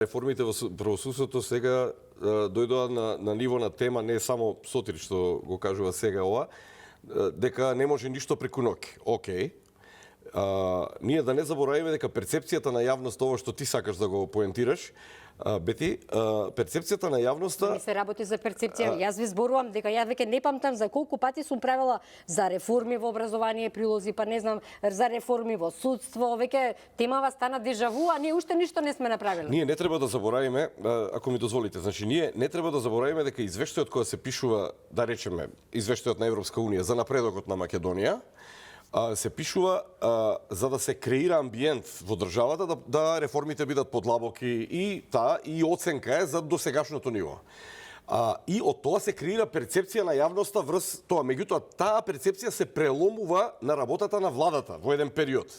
Реформите во правосудството сега дојдоа на ниво на тема, не само Сотир што го кажува сега ова, дека не може ништо преку ноќ. Океј. Ние да не забораваме дека перцепцијата на јавност, ова што ти сакаш да го поентираш, Бети, перцепцијата на јавноста... Не се работи за перцепција. Јас ви зборувам дека ја веќе не памтам за колку пати сум правила за реформи во образование, прилози, па не знам, за реформи во судство, веќе темава стана дежаву, а ние уште ништо не сме направиле. Ние не треба да забораваме, ако ми дозволите, значи ние не треба да забораваме дека извештајот кој се пишува, да речеме, извештајот на Европска унија за напредокот на Македонија, се пишува за да се креира амбиент во државата да реформите бидат подлабоки и оценка е за досегашното ниво. И од тоа се креира перцепција на јавноста врз тоа. Меѓутоа, таа перцепција се преломува на работата на владата во еден период.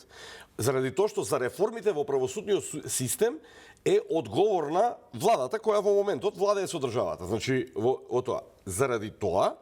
Заради тоа што за реформите во правосудниот систем е одговорна владата која во моментот владее со државата. Значи, во тоа. Заради тоа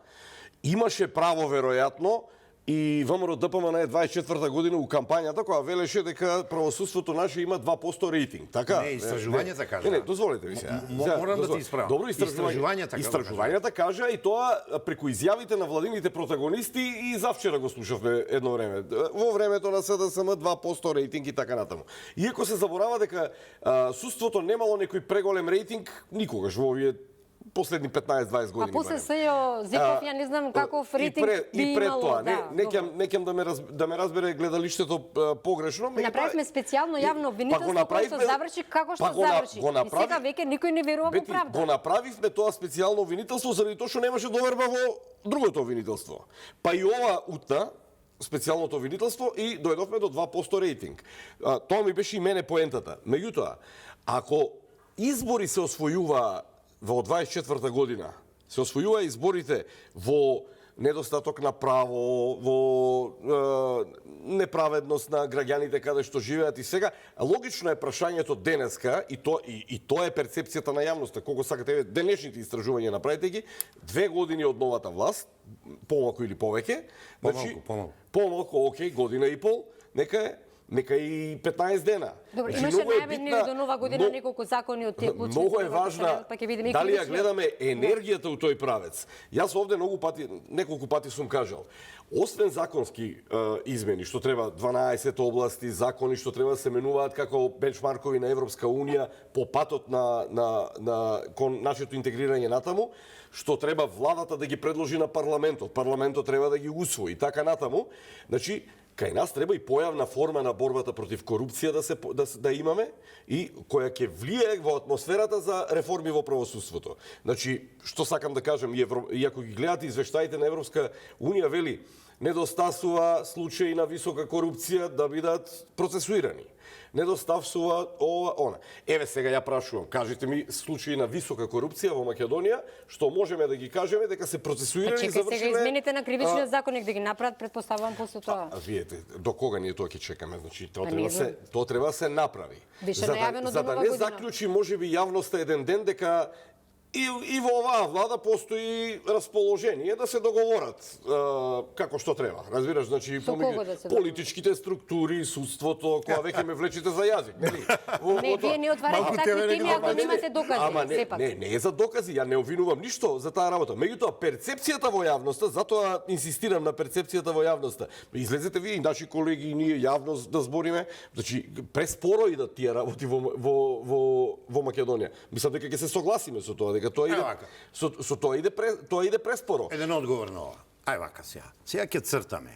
имаше право веројатно и ВМРО ДПМН 24 година у кампањата која велеше дека правосудството наше има 2% рейтинг. Така? Не, истражувањата кажа. Не, дозволете ми сега. Морам да ти исправам. Добро, истражувањата кажа и тоа преку изјавите на владините протагонисти и завчера го слушавме едно време. Во времето на СДСМ 2% рейтинг и така натаму. Иако се заборава дека судството немало некој преголем рейтинг никогаш во овие последни 15-20 години. А после Сејо Зиков, ја не знам каков рейтинг би имало. И пред тоа, не ќе да ме разбере гледалиштето погрешно. Направивме специјално јавно обвинителство кое што заврши како што заврши. И сега веќе никој не верува во правда. Го направивме тоа специјално обвинителство заради тоа што немаше доверба во другото обвинителство. Па и ова утна специјалното обвинителство и дојдовме до 2% рейтинг. Тоа ми беше и мене поентата. Меѓутоа, ако избори се освојува во 24 година, се освојува изборите во недостаток на право, во неправедност на граѓаните каде што живеат и сега, логично е прашањето денеска, и тоа е перцепцијата на јавноста, колку сакате денешните истражувања направите ги, 2 години од новата власт, помалку или повеќе, помалку, окей, година и пол, нека и 15 дена. Добро, имаше најавени до нова година неколку закони од тие клучни. Многу е важна дали ја гледаме енергијата у тој правец. Јас овде неколку пати сум кажал, освен законски измени, што треба 12 области, закони што треба да се менуваат како бенчмаркови на Европска унија по патот кон нашето интегрирање натаму, што треба владата да ги предложи на парламентот, парламентот треба да ги усвои, така натаму. Значи, кај нас треба и појавна форма на борбата против корупција да имаме и која ќе влие во атмосферата за реформи во правосудството. Значи, што сакам да кажам, и ако ги гледате извештаите на Европска унија, вели, недостасува случаи на висока корупција да бидат процесуирани. Недостасува ова, она. Еве сега ја прашувам, кажете ми случаи на висока корупција во Македонија, што можеме да ги кажеме дека се процесуирани и завршиле... Сега измените на кривичниот законник да ги направат, предпоставувам после тоа. Видете, до кога ние тоа ќе чекаме? Значи, тоа треба да се направи. Више најавено до нова година. За да не заклучи можеби јавноста еден ден дека и во оваа влада постои расположение да се договорат како што треба. Разбираш, значи политичките структури, судството, кога веќе ме влечете за јазик, нели? Не, вие не отварате такви теми ако немате докази. Не е за докази, ја не обвинувам ништо за таа работа. Меѓутоа, перцепцијата во јавноста, затоа инсистирам на перцепцијата во јавноста. Излезете вие и наши колеги и ние јавност да збориме, значи преспоро идат тие работи во Македонија. Мислам дека ќе се согласиме со тоа. Дека тоа иде преспоро. Еден одговор на ова. Ај вака сега. Сега ќе цртаме.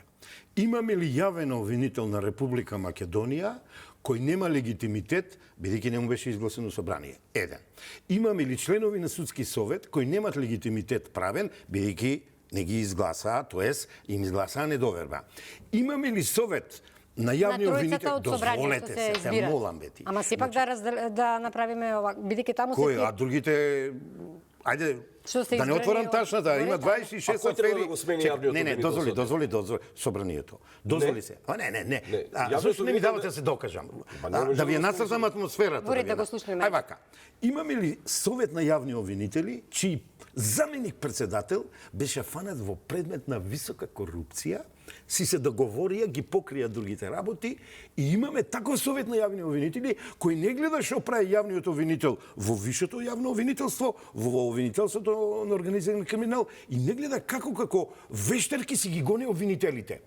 Имаме ли јавен обвинител на Република Македонија кој нема легитимитет, бидејќи не му беше изгласено собрание? Еден. Имаме ли членови на судски совет кои немат легитимитет правен, бидејќи не ги изгласаа, тоест им изгласаа недоверба? Имаме ли совет на јавни обвинител? Дозволете се, те молам бе ти. Ама сепак да направиме ова, бидејќи таму се... Кој, а другите... Ајде, да не отворам тачната, има 26 афери. Не, дозволи, собранието. Дозволи се. Не. Зошто не ми давате да се докажам? Да ви ја нацртам атмосферата. Говорите, го слушнеме. Ај вака. Имаме ли совет на јавни обвинители, чиј заменик председател беше фанат во предмет на висока корупција си се договорија, ги покрија другите работи и имаме таков совет на јавни обвинители кој не гледа што прави јавниот обвинител во висшето јавно обвинителство, во обвинителството на организиран криминал и не гледа како вештерки си ги гони обвинителите.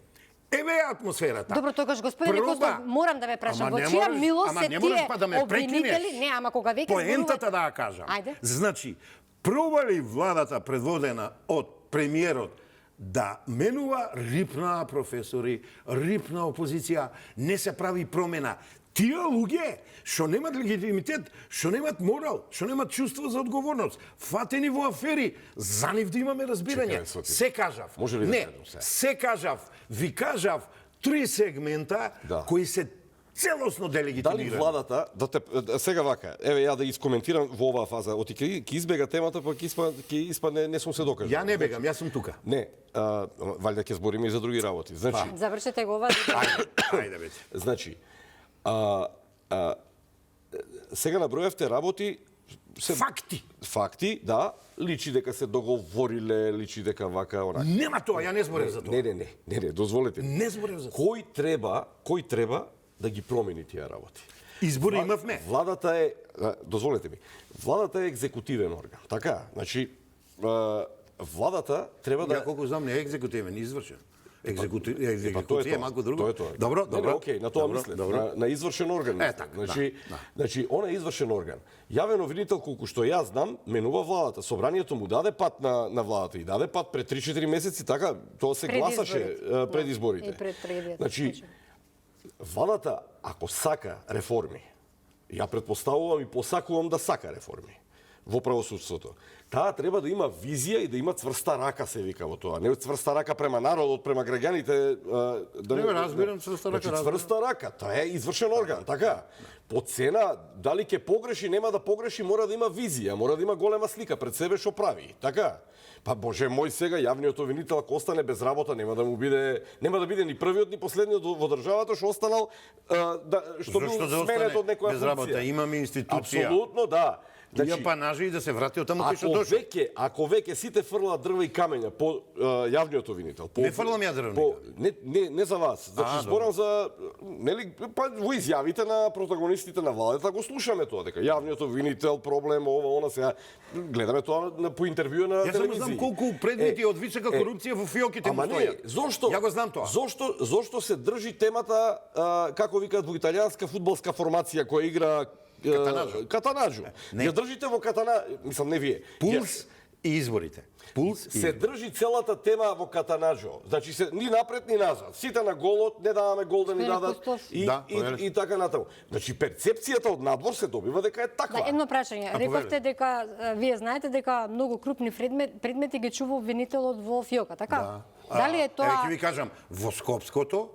Еве е атмосферата. Добро, тогаш господине Костов, морам да ве прашам, во чија милост се тие обвинители? Не, ама кога веќе поентата да ја кажам. Ајде. Значи, проба ли владата предводена од премиерот да менува рипна професори, рипна опозиција, не се прави промена. Тие луѓе што немат легитимитет, што немат морал, што немат чувство за одговорност, фатени во афери, за нив да имаме разбирање. Се кажав. Може ли да кажам се? Се кажав, ви кажав 3 сегмента кои се целосно делегитимирани. Дали владата, сега вака, еве ја да искоментирам во оваа фаза, оти ќе избега темата, па ќе испадне не сум се докажал. Ја не бегам, јас сум тука. Не, валјда ќе збориме и за други работи. Значи, завршете го ова. Ајде бе. Значи, сега наброевте работи Факти, да, личи дека се договориле, личи дека вака онака. Нема тоа, ја не зборев за тоа. Не, дозволете. Не зборев за тоа. Кој треба да ги промени тие работи? Избори имавме. Владата е, дозволете ми, владата е екзекутивен орган, така? Значи, владата треба да... Ја колку знам, не е екзекутивен, извршен. Екзекуција е малку друго. Тоа. Добро. Окей, на тоа мислам. На извршен орган. Значи, он е извршен орган. Јавен обвинител, колку што јас знам, менува владата. Собранието му даде пат на владата и даде пат пред 3-4 месеци, така, тоа се гласаше пред изборите. И пред предијата. Значи, владата, ако сака реформи, ја претпоставувам и посакувам да сака реформи во правосудството. Таа треба да има визија и да има цврста рака, се вика во тоа. Не цврста рака према народот, према граѓаните. Не разбирам цврста рака. Значи, цврста рака, тоа е извршен орган, така. По цена, дали ќе погреши, нема да погреши, мора да има визија, мора да има голема слика пред себе што прави, така. Па боже мој, сега јавниот обвинител ако остане без работа, нема да биде ни првиот ни последниот во државата што останал што бил сменет од некоја функција. Без работа имаме институција. Апсолутно, да. Значи, панажи и да се врати од таму кој што дошол. Ако веќе сите фрлаат дрва и камења по јавниот обвинител. Не фрлам ја дрвника. Не за вас. Значи зборам за нели па во изјавите на протагонистите на владата го слушаме тоа дека јавниот обвинител проблем ова она сега гледаме тоа по интервју на телевизија. Јас знам колку предмети од висока корупција во фиоките му стојат. Зошто? Ја го знам тоа. Зошто се држи темата како викаат во италијанска фудбалска формација која игра Катанаджо. Ја држите во мислам не вие. Пулс и изборите. Се држи целата тема во Катанаджо. Значи се ни напред ни назад. Сите на голот, не даваме гол да ни дадат и така натаму. Значи перцепцијата од надвор се добива дека е таква. Да, едно прашање. Рековте дека вие знаете дека многу крупни предмети ги чува обвинителот во фиока, така? Дали е тоа? Ќе ви кажам, во Скопското,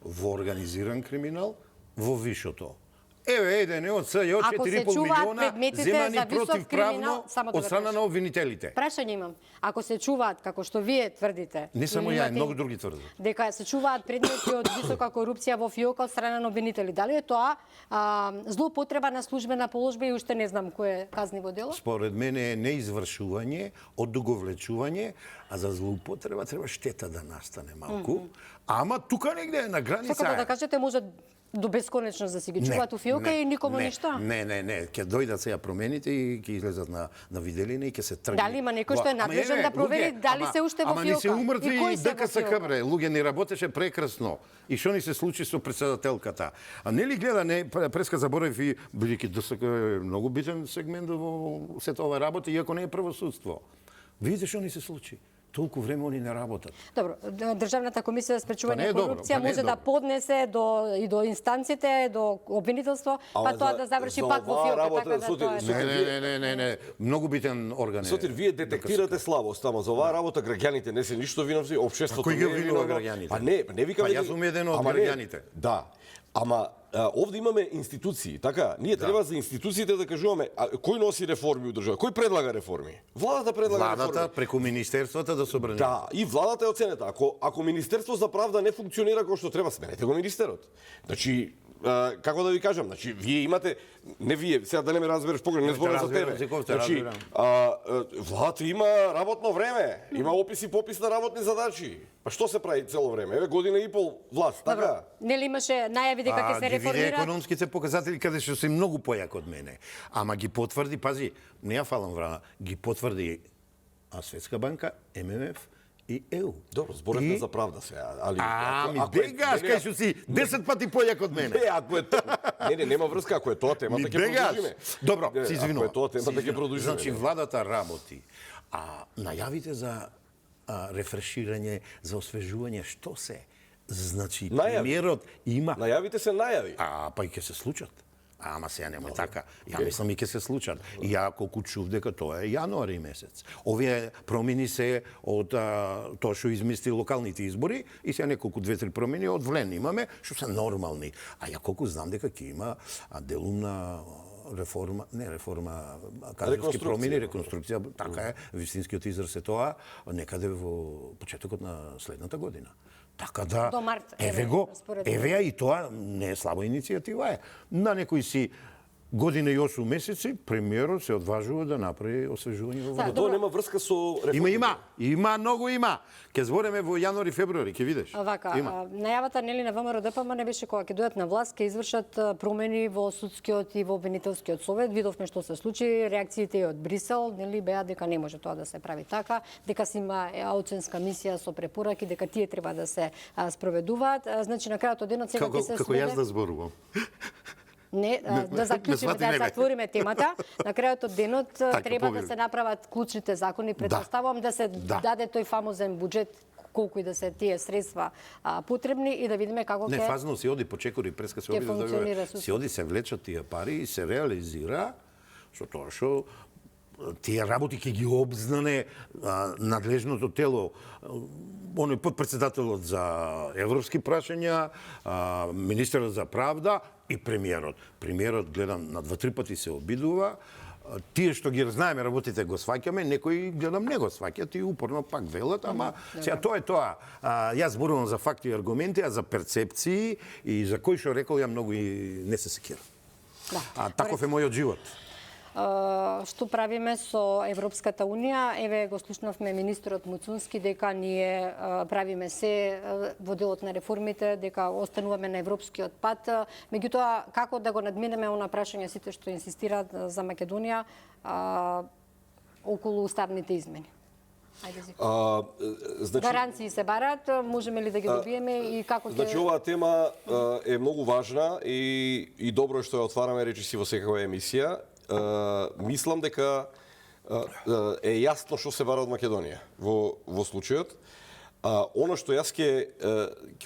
во организиран криминал, во вишото. Еве еден од СЈО 4,5 милиона земани противправно од страна на обвинителите. Прашање имам. Ако се чуваат, како што вие тврдите, не само ја, многу други тврдат, дека се чуваат предмети од висока корупција во фиока од страна на обвинители, дали е тоа злоупотреба на службена положба и уште не знам кое казниво дело? Според мене е неизвршување, одуговлечување, а за злоупотреба треба штета да настане малку. Ама тука негде на граница. Сакате да кажете може до бесконечност да си ги чуваат у фиока и никому ништо? Не, ќе дојдат сега промените и ќе излезат на виделина и ќе се тргне. Дали има некој што е надлежен да провери дали се уште во фиока? Ама не се умртви и ДКСК, бре, луѓе ни работеше прекрасно. И што ни се случи со претседателката? А нели гледа, преска заборев и бидејќи ДСК е многу битен сегмент во сета ова работа, иако не е правосудство. Видите што ни се случи? Толку време они не работат. Добро, Државната комисија за спречување на корупција може да поднесе и до инстанците, до обвинителство, па тоа да заврши пак во фиока, така да тоа е. Не, многу битен орган е. Сотир, вие детектирате слабост, ама за оваа работа граѓаните не се ништо виновни, општеството не е виновно. Граѓаните? Па не викаме. Па јас сум еден од граѓаните. Да. Ама овде имаме институции, така? Ние треба за институциите да кажуваме кој носи реформи у држава, кој предлага реформи? Владата предлага реформи. Владата преку министерствата да се обранува. Да, и владата е оценета. Ако Министерство за правда не функционира како што треба, сменете го министерот. Значи, како да ви кажам, значи вие имате, не вие, сега да не ме разбереш погрешно, не зборам за тебе. Значи, владата има работно време, има опис и попис на работни задачи. Па што се прави цело време? Еве година и пол власт, така? Нели имаше најави дека ќе се Ги види реформира? економските показатели каде што се многу појак од мене. Ама ги потврди, пази, не ја фалам врана, ги потврди Светска банка, ММФ и ЕУ. Добро, зборевме за правда сега, али Бегаш, кај што си 10 пати појак од мене. Не, ако е тоа, не, нема врска, ако е тоа темата ќе продолжиме. Добро, се извинувам. Ако е тоа темата ќе продолжиме. Значи владата работи, а најавите за рефреширање, за освежување, што се? Значи премиерот има. Најавите се најави. Па и ќе се случат. Ама сега нема така. Ја мислам и ќе се случат. И ја колку чув дека тоа е јануари месец. Овие промени се од тоа што измисли локалните избори и сега неколку 2-3 промени од влен имаме, што се нормални. А ја колку знам дека ќе има делумна реформа, кадровски промени, реконструкција, така е, вистинскиот израз е тоа, некаде во почетокот на следната година. Така да, До март, еве го, според еве ја и тоа не е слаба иницијатива е. На некои си година и 8 месеци премиерот се одважува да направи освежување во владата. Тоа нема врска со реформите. Има, многу има. Ке збореме во јануари, февруари, ке видиш. Вака, најавата нели на ВМРО ДПМ не беше кога ќе дојдат на власт, ќе извршат промени во судскиот и во обвинителскиот совет. Видовме што се случи, реакциите и од Брисел, нели беа дека не може тоа да се прави така, дека се има оценска мисија со препораки, дека тие треба да се спроведуваат. Значи на крајот од денот сега ќе се како јас да зборувам. Не, да заклучиме, да затвориме темата. На крајот од денот треба да се направат клучните закони, претпоставувам да се даде тој фамозен буџет колку и да се тие средства потребни и да видиме како ќе... Не, фазно си оди по чекори, преска се оди да си оди се влечат тие пари и се реализира со тоа што тие работи ќе ги обзнане надлежното тело, оној подпредседателот за европски прашања, министерот за правда и премиерот. Премиерот гледам на 2-3 пати се обидува. Тие што ги знаеме работите го сваќаме, некои гледам не го сваќат и упорно пак велат, ама сега тоа е тоа. Јас зборувам за факти и аргументи, а за перцепции и за кој што рекол ја многу и не се секирам. Таков е мојот живот. Што правиме со Европската Унија? Еве го слушнавме министерот Муцунски дека ние правиме се во делот на реформите, дека остануваме на европскиот пат. Меѓутоа, како да го надминеме она прашање сите што инсистираат за Македонија околу уставните измени? Значи, гаранции се барат, можеме ли да ги добиеме и како ќе... Значи, оваа тема е многу важна и добро е што ја отвараме речиси во секаква емисија. Мислам дека е јасно што се бара од Македонија во случајот. Оно што јас ќе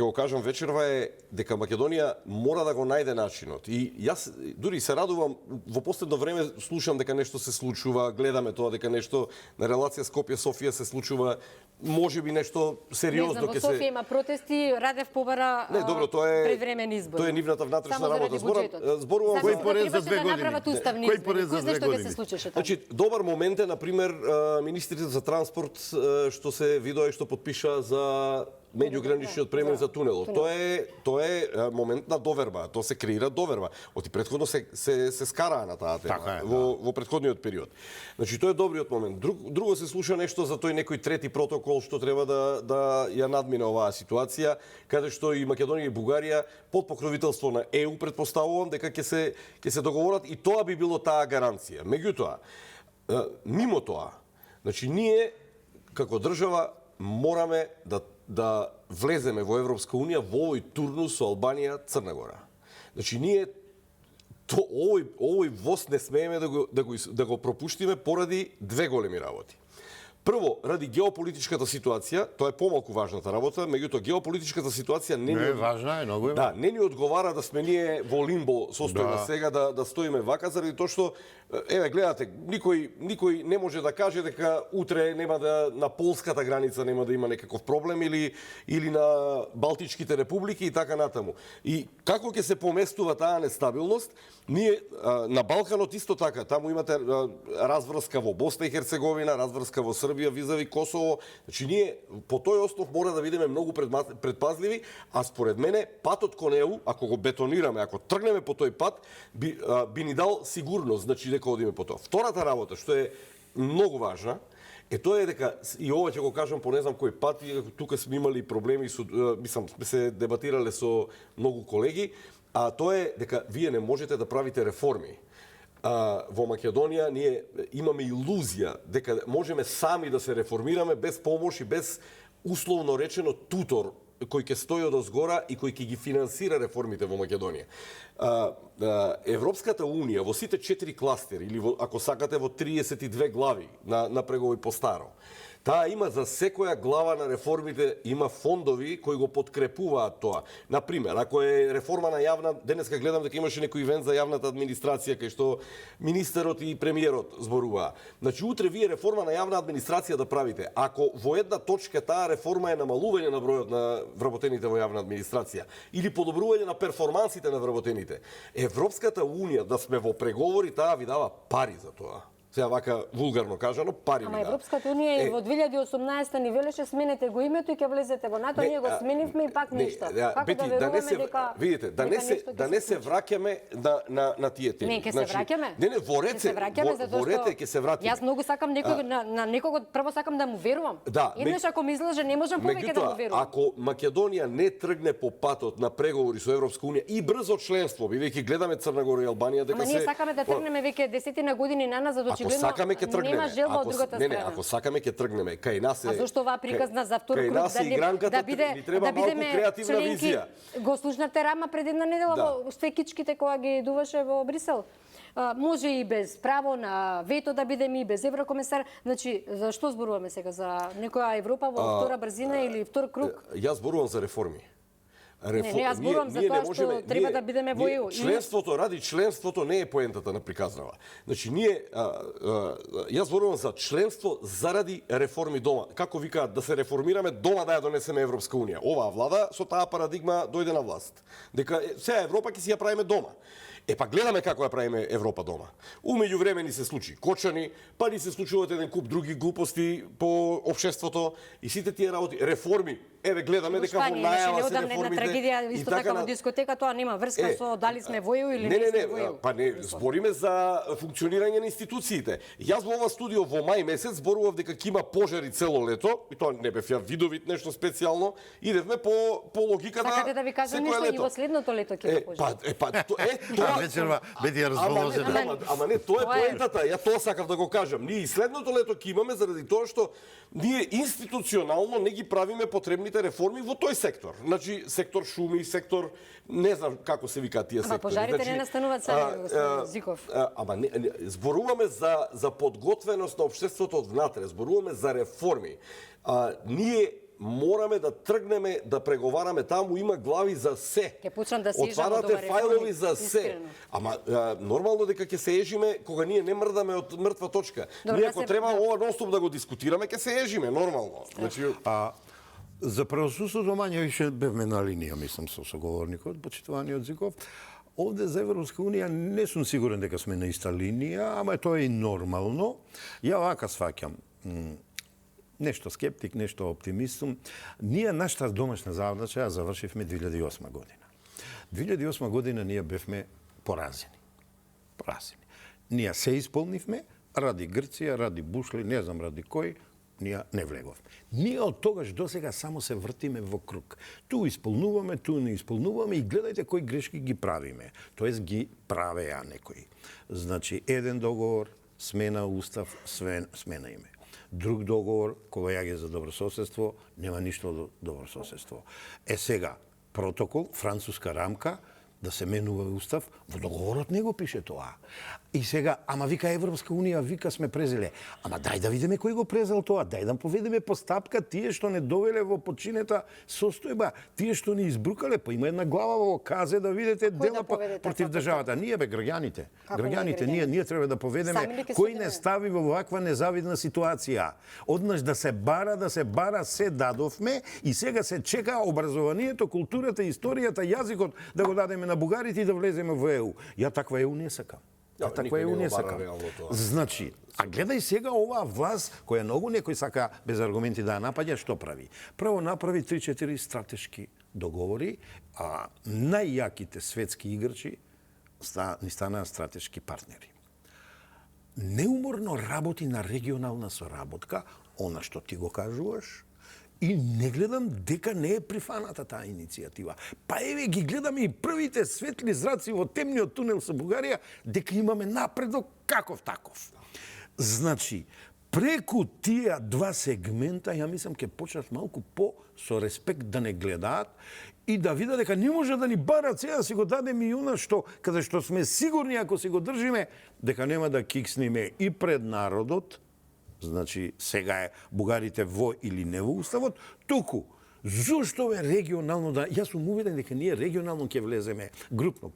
го кажам вечерва е дека Македонија мора да го најде начинот. И јас дури се радувам, во последно време слушам дека нешто се случува, гледаме тоа дека нешто на релација Скопје-Софија се случува, можеби нешто сериозно ќе се... Во Софија има протести, Радев побара превремени избори. Тоа е нивната внатрешна работа. Зборувам кој поред за 2 години. Кој поред за 2 години. Значи, добар момент е, например, министрите за транспорт што се видоа што подпиша за меѓуграничниот премин за тунелот. Тоа е момент на доверба, тоа се креира доверба. Оти претходно се скараа на таа тема во претходниот период. Значи тоа е добриот момент. Друго се слуша нешто за тој некој трети протокол што треба да ја надмине оваа ситуација, каде што и Македонија и Бугарија под покровителство на ЕУ претпоставувам дека ќе се договорат и тоа би било таа гаранција. Меѓутоа, мимо тоа, значи ние како држава мораме да влеземе во Европска Унија во овој турнус со Албанија, Црна Гора. Значи ние овој воз не смееме да го пропуштиме поради две големи работи. Прво, ради геополитичката ситуација, тоа е помалку важната работа, меѓутоа геополитичката ситуација не е важна, многу е. Да, не ни одговара да сме ние во лимбо состојба сега да стоиме вака заради тоа што еве гледате, никој не може да каже дека утре нема да на полската граница нема да има некаков проблем или на Балтичките републики и така натаму. И како ќе се поместува таа нестабилност, ние на Балканот исто така, таму имате разврска во Босна и Херцеговина, разврска во Србија Србија, визави Косово. Значи ние по тој основ мора да бидеме многу предпазливи, а според мене патот кон ЕУ, ако го бетонираме, ако тргнеме по тој пат, би ни дал сигурност, значи дека одиме по тоа. Втората работа што е многу важна, тоа е дека, и ова ќе го кажам по не знам кој пат, и тука сме имали проблеми, сме се дебатирале со многу колеги, а тоа е дека вие не можете да правите реформи. Во Македонија ние имаме илузија дека можеме сами да се реформираме без помош и без, условно речено, тутор кој ќе стои од озгора и кој ќе ги финансира реформите во Македонија. Европската Унија во сите 4 кластери, или ако сакате во 32 глави на преговори по старо, таа има за секоја глава на реформите, има фондови кои го подкрепуваат тоа. Например, ако е реформа на јавна, денеска гледам дека имаше некој ивент за јавната администрација кај што министерот и премиерот зборуваа. Значи утре вие реформа на јавна администрација да правите. Ако во една точка таа реформа е намалување на бројот на вработените во јавна администрација или подобрување на перформансите на вработените, Европската Унија да сме во преговори, таа ви дава пари за тоа. Сега вака вулгарно кажано, пари ви дава. Ама Европската Унија и во 2018 ни велеше сменете го името и ќе влезете во НАТО, ние го сменивме и пак ништо. Како да веруваме дека видите, да не се враќаме на тие теми. Не, ќе се враќаме. Не, во рece ќе се враќаме. Јас многу сакам некој на некого прво сакам да му верувам. Еднаш ако ми излаже не можам повеќе да му верувам. Ако Македонија не тргне по патот на преговори со Европска Унија и брзо членство, бидејќи гледаме Црна Гора и Албанија дека се. Ама ние сакаме да тргнеме веќе десетина години наназад, очигледно сакаме ќе тргнеме. Нема желба од другата страна. Ако сакаме ќе тргнеме, кај нас е. А зашто оваа приказна за втор круг да бидеме членки? Го слушнавте Рама пред една недела во стекичките кога ги дуваше во Брисел. Може и без право на вето да бидеме и без еврокомесар. Значи, за што зборуваме сега? За некоја Европа во втора брзина или втор круг? Јас зборувам за реформи. Не, јас зборувам за тоа што треба да бидеме во ЕУ. Членството не е поентата на приказнава. Значи јас зборувам за членство заради реформи дома. Како викаат, да се реформираме дома да ја донесеме Европска Унија. Оваа влада со таа парадигма дојде на власт. Дека сега Европа ќе си ја правиме дома. Па гледаме како ја правиме Европа дома. Умеѓу време ни се случи Кочани, па ни се случуваат еден куп други глупости по општеството и сите тие работи, реформи. Еве гледаме дека во најава се реформите. Трагедија исто така во дискотека, тоа нема врска со дали сме во ЕУ или не сме во ЕУ. Па не, збориме за функционирање на институциите. Јас во ова студио во мај месец зборував дека ќе има пожари цело лето, и тоа не бев ја видовит нешто специјално, идевме по логиката. Сакате да ви кажам нешто и во следното лето ќе има пожари. Тоа вечерва беди ја расположена. Ама не, тоа е поентата. Ја тоа сакав да го кажам. Ние и следното лето ќе имаме заради тоа што ние институционално не ги правиме потребните реформи во тој сектор. Значи сектор шуми, сектор не знам како се викаат тие сектори. Ама пожарите не настануваат сами, господин Зиков. Ама не, зборуваме за подготвеност на општеството од внатре, зборуваме за реформи. Ние мораме да тргнеме да преговараме, таму има глави за се. Ќе почнам да се ежам од отварате фајлови за се. Ама нормално дека ќе се ежиме кога ние не мрдаме од мртва точка. Ние ако треба ова ностоп да го дискутираме, ќе се ежиме нормално. Значи за правосудството мање више бевме на линија, мислам, со соговорникот, почитуваниот Зиков. Овде за Европска Унија не сум сигурен дека сме на иста линија, ама тоа е и нормално. Ја вака сваќам. Нешто скептик, нешто оптимистум. Ние нашата домашна задача ја завршивме 2008 година. 2008 година ние бевме поразени. Ние се исполнивме ради Грција, ради Бушли, не знам ради кој, ние не влеговме. Ние од тогаш до сега само се вртиме во круг. Ту исполнуваме, ту не исполнуваме и гледајте кои грешки ги правиме. Тоест ги правеа некои. Значи, еден договор, смена устав, смена име. Друг договор, кога ја за добрососедство, нема ништо од добрососедство. Сега, протокол, француска рамка, да се менува устав, во договорот не го пише тоа. И сега, ама вика Европска Унија, вика сме презеле. Ама дај да видиме кој го презел тоа, дај да поведеме постапка тие што не довеле во починета состојба, тие што ни избрукале, па има една глава во КАЗ да видите дела против државата. Ние бе граѓаните. Граѓаните ние треба да поведеме кој не стави во ваква незавидна ситуација. Однаш да се бара, се дадовме и сега се чека образованието, културата, историјата, јазикот да го дадеме на бугарите и да влеземе во ЕУ. Ја таква ЕУ не сакам. Да, Таква е никој не го Унија бара сака. реално тоа. Значи, а гледај сега оваа власт која многу некој сака без аргументи да ја напаѓа, што прави? Прво направи 3-4 стратешки договори, а најјаките светски играчи ни станаа стратешки партнери. Неуморно работи на регионална соработка, она што ти го кажуваш, и не гледам дека не е прифаната таа иницијатива. Па еве ги гледаме и првите светли зраци во темниот тунел со Бугарија, дека имаме напредок каков таков. Значи, преку тие два сегмента, ја мислам ќе почнат малку со респект да не гледаат и да видат дека не може да ни барат сега да си го дадеме и она што, каде што сме сигурни ако си го држиме, дека нема да кикснеме и пред народот, значи сега е бугарите во или не во уставот, туку зошто е регионално да јас сум уведен дека ние регионално ќе влеземе групно,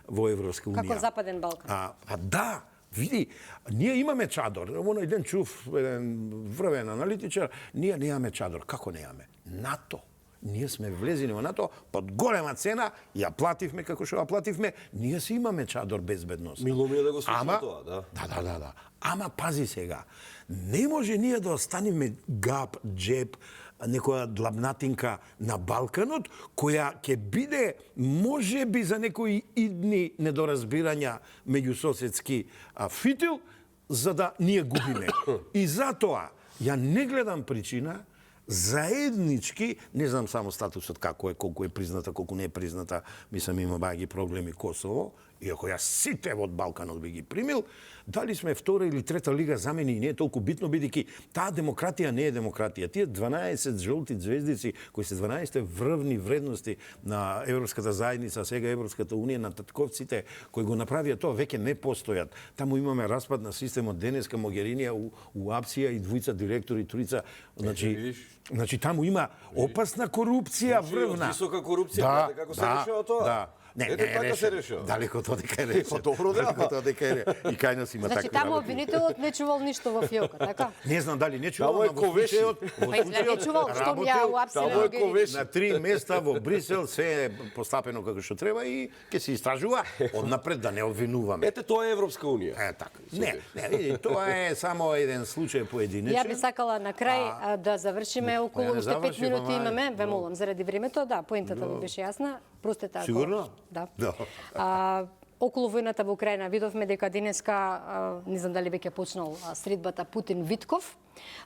во Европска унија. Како Западен Балкан. Да, види, ние имаме чадор. Оној ден чув еден врвен аналитичар, ние немаме чадор. Како немаме? НАТО. Ние сме влезени во НАТО под голема цена, ја плативме како што ја плативме, ние си имаме чадор безбедност. Мило ми е да го слушам тоа, да. Да. Ама пази сега, не може ние да останеме гап, джеб, некоја длабнатинка на Балканот, која ќе биде, може би, за некои идни недоразбирања меѓусоседски фитил, за да ние губиме. И затоа, ја не гледам причина заеднички, не знам само статусот како е, колку е призната, колку не е призната, мислам има баги проблеми Косово, иако јас сите од Балканот би ги примил, дали сме втора или трета лига за мене и не е толку битно, бидејќи таа демократија не е демократија. Тие 12 жолти звездици, кои се 12 врвни вредности на Европската заедница, сега Европската унија, на татковците кои го направија тоа, веќе не постојат. Таму имаме распад на системот, денеска Могеринија у Апсија и двојца директори, тројца, значи таму има опасна корупција врвна. Висока корупција, како се решава тоа? Да. Не, така се решава. Далеко тоа дека е решено. Добро да. Далеко тоа дека е. И кај нас има Значи, такви таму обвинителот не чувал ништо во фиока, така? Не знам дали не чувал, Таму е но во случајот Па изгледа не чувал, што ја у Апсија таму е ковеши. на 3 места во Брисел се е постапено како што треба и ќе се истражува однапред да не обвинуваме. Ете, тоа е Европска унија. Така. Не, види, тоа е само еден случај поединечен. Ја би сакала на крај да завршиме околу не уште 5 заврши, минути ама имаме, ве молам заради времето, да, поентата ви беше јасна. Простете ако. Сигурно? Да. Да. Околу војната во Украина видовме дека денеска, не знам дали веќе почнал средбата Путин-Витков.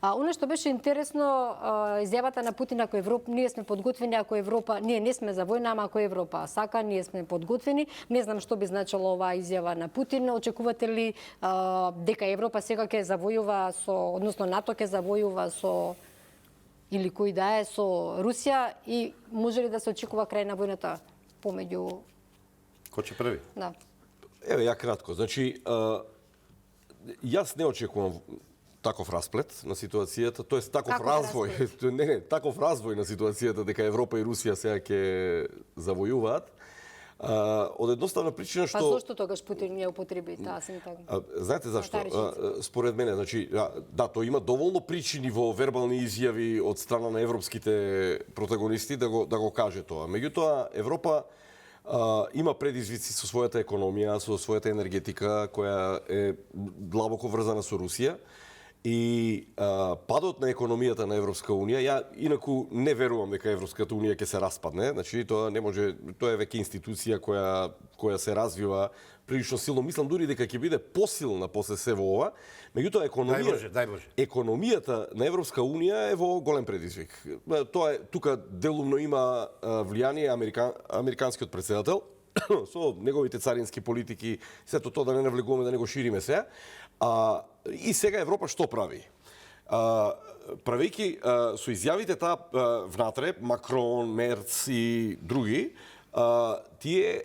Оно што беше интересно, изјавата на Путин, ако Европа, ние сме подготвени, ако Европа, ние не сме за војна, ама ако Европа сака, ние сме подготвени. Не знам што би значило оваа изјава на Путин. Очекувате ли дека Европа сега ќе завојува со, односно НАТО ќе завојува со или кој да е со Русија и може ли да се очекува крај на војната помеѓу. Кој ќе први? Да. Еве, ја кратко. Значи, јас не очекувам таков расплет на ситуацијата, тоест таков развој, не, таков развој на ситуацијата дека Европа и Русија сега ќе завојуваат. Од едноставна причина што... Па зошто тогаш Путин ја употреби таа синтагма? Знаете зашто? Според мене, значи, да, тоа има доволно причини во вербални изјави од страна на европските протагонисти да го каже тоа. Меѓутоа, Европа има предизвици со својата економија, со својата енергетика, која е длабоко врзана со Русија. И падот на економијата на Европска унија, ја инаку не верувам дека Европската унија ќе се распадне, значи тоа не може, тоа е веќе институција која се развива прилично силно. Мислам дури дека ќе биде посилна после се во ова. Меѓутоа Дај Боже. Економијата на Европска унија е во голем предизвик. Тоа е тука делумно има влијание американскиот председател со неговите царински политики, сето тоа да не навлегуваме, да не го шириме се. И сега Европа што прави? Правејќи со изјавите таа внатре, Макрон, Мерц и други, тие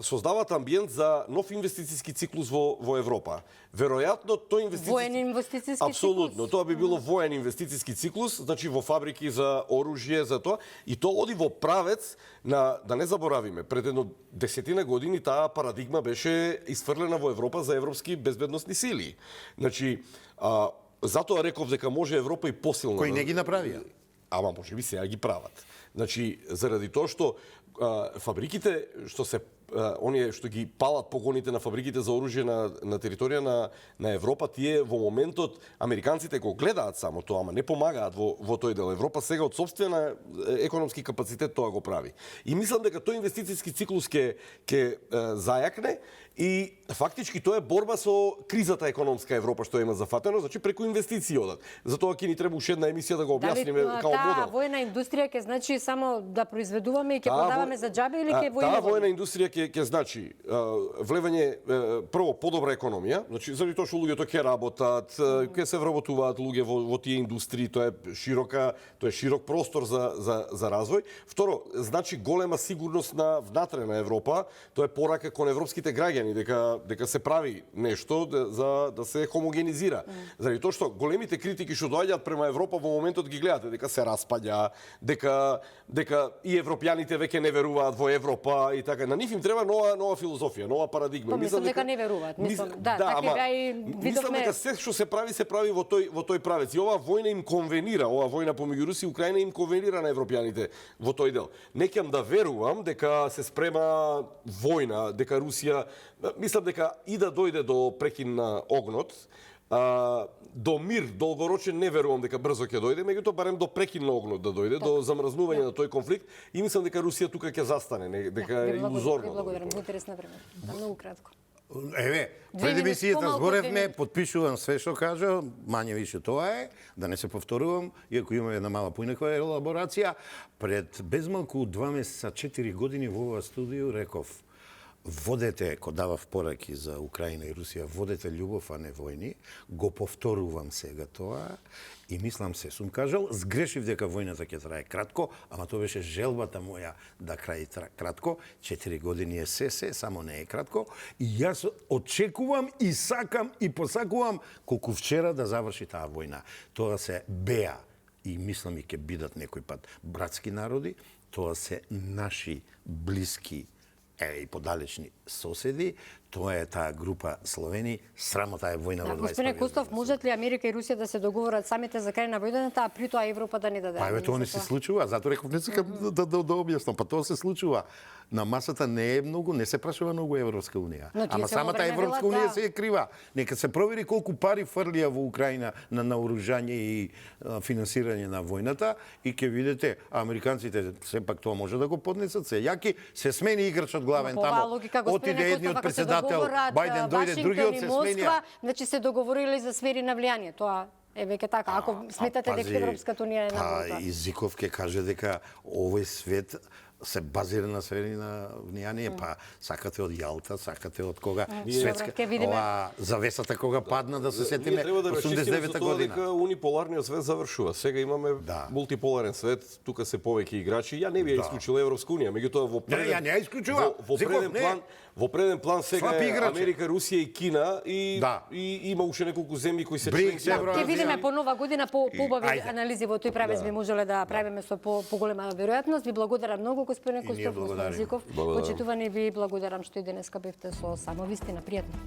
создаваат амбиент за нов инвестициски циклус во Европа. Веројатно тој Воен инвестициски циклус. Апсолутно, тоа би било воен инвестициски циклус, значи во фабрики за оружје, за тоа, и тоа оди во правец на, да не заборавиме, пред едно 10 години таа парадигма беше исфрлена во Европа за европски безбедносни сили. Значи, затоа реков дека може Европа и посилна. Кои не ги направија? Ама може би сега ги прават. Значи, заради тоа што фабриките што се оние што ги палат погоните на фабриките за оружје на територија на Европа, тие во моментот американците го гледаат само тоа, ама не помагаат во тој дел. Европа сега од сопствена економски капацитет тоа го прави. И мислам дека тој инвестициски циклус ќе зајакне и фактички тоа е борба со кризата економска Европа што има зафатено, значи преку инвестиции одат. Затоа ќе ни треба уште една емисија да го објасниме као модел. Таа војна индустрија ќе значи само да произведуваме и ќе продаваме за џабе или ќе војна? Таа војна индустрија ќе значи влевање прво подобра економија, значи заради тоа што луѓето ќе работат, ќе се вработуваат луѓе во тие индустрии, тоа е широк простор за развој. Второ, значи голема сигурност на внатре на Европа, тоа е порака кон европските граѓани дека се прави нешто за да се хомогенизира. Заради тоа што големите критики што доаѓаат према Европа во моментот ги гледате дека се распаѓа, дека и европјаните веќе не веруваат во Европа и така. На нив им треба нова филозофија, нова парадигма. Мислам дека не веруваат. Така беа и видовме. Мислам дека се што се прави во тој правец. И оваа војна им конвенира, оваа војна помеѓу Русија и Украина им конвенира на европјаните во тој дел. Не ќе да верувам дека се спрема војна, дека Русија, мислам дека и да дојде до прекин на огнот, до мир долгорочен не верувам дека брзо ќе дојде, меѓутоа барем до прекин на огнот да дојде, до замрзнување на тој конфликт и мислам дека Русија тука ќе застане, дека е илузорно. Благодарам, интересна време. Многу кратко. Еве, пред емисијата зборевме, подпишувам све што кажа, мање више тоа е, да не се повторувам, иако имаме една мала поинаква елаборација. Пред безмалку 2 месеца, 4 години во ова студио реков: водете, ко давав пораки за Украина и Русија, водете љубов, а не војни. Го повторувам сега тоа и мислам се, сум кажал, сгрешив дека војната ќе трае кратко, ама тоа беше желбата моја да краи кратко. 4 години е се, само не е кратко. И јас очекувам и сакам и посакувам колку вчера да заврши таа војна. Тоа се беа и мислам и ќе бидат некој пат братски народи, тоа се наши блиски и подалечни соседи, тоа е таа група Словени, срамота е војна во 21 Господине Костов, можат ли Америка и Русија да се договорат самите за крај на војната, а при тоа Европа да не даде? Па еве тоа не се случува, затоа реков не сакам да објаснам, па тоа се случува. На масата не е многу, не се прашува многу Европска унија. Ама самата Европска унија се е крива. Нека се провери колку пари фрлија во Украина на наоружање и финансирање на војната и ќе видите американците сепак тоа може да го поднесат, се јаки, се смени играчот главен тамо. Отиде едниот председател, Бајден дојде, другиот се сменија. Значи се договориле за сфери на влијание, тоа е веќе така. Ако сметате дека Европската унија е на војната. И Зиков ќе каже дека овој свет се базира на сфери на влијание, па сакате од Јалта, сакате од кога светска, ова завесата кога падна, да се сетиме 89-та година. Дека униполарниот свет завршува. Сега имаме мултиполарен свет, тука се повеќе играчи. Ја не би ја исклучила Европска унија, меѓутоа во преден план сега Америка, Русија и Кина и има уште неколку земји кои се членки. Ќе видиме по нова година по убави анализи во тој правец би можеле да правиме со поголема веројатност. Ви благодарам многу, господин Костов, господин Зиков. Почитувани, ви благодарам што и денеска бевте со Само вистина. Пријатно.